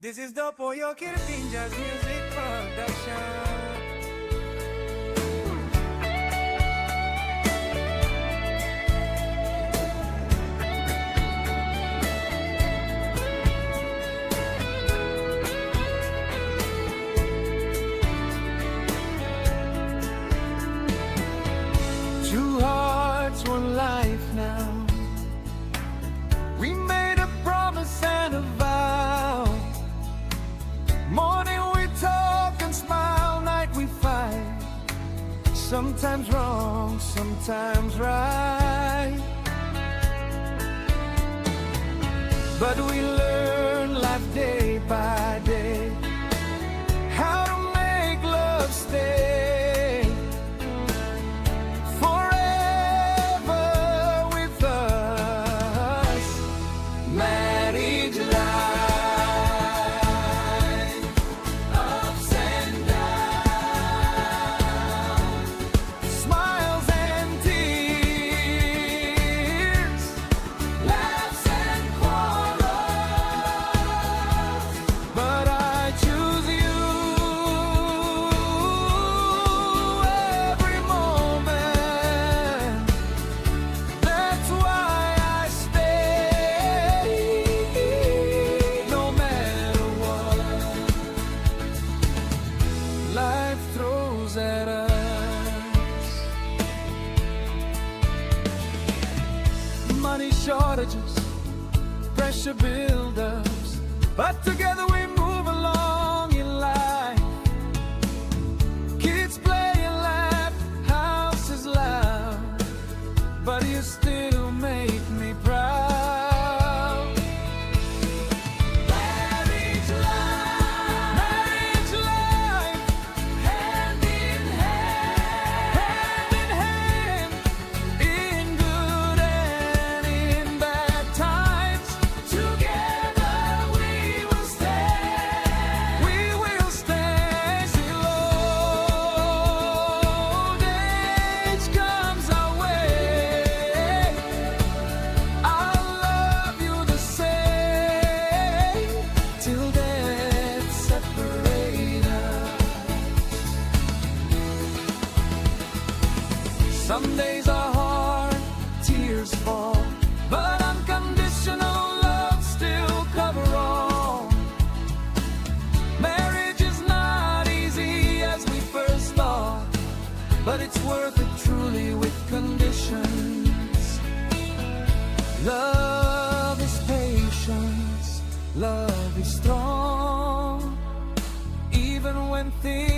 This is the Poyo Kirpinja's music production. 2 hearts, 1 life now. We made a promise and a vow. Morning we talk and smile, night we fight. Sometimes wrong, sometimes right. But we learn life day by day, how to make love stay forever with us. Marriage life, ups and downs, smiles and tears, laughs and quarrels. But I choose you every moment. That's why I stay, no matter what life throws at us. Money shortages, pressure buildups, but together we move along in life. Kids play and laugh, house is loud, but you still make me proud. Marriage life, hand in hand, in good and in bad times. Together we will stand, See, old age comes our way. I'll love you the same till death separate us. Some days are hard, tears fall, but unconditional love still cover all. Marriage is not easy as we first thought, but it's worth it truly with conditions. Love is patience, love is strong, even when things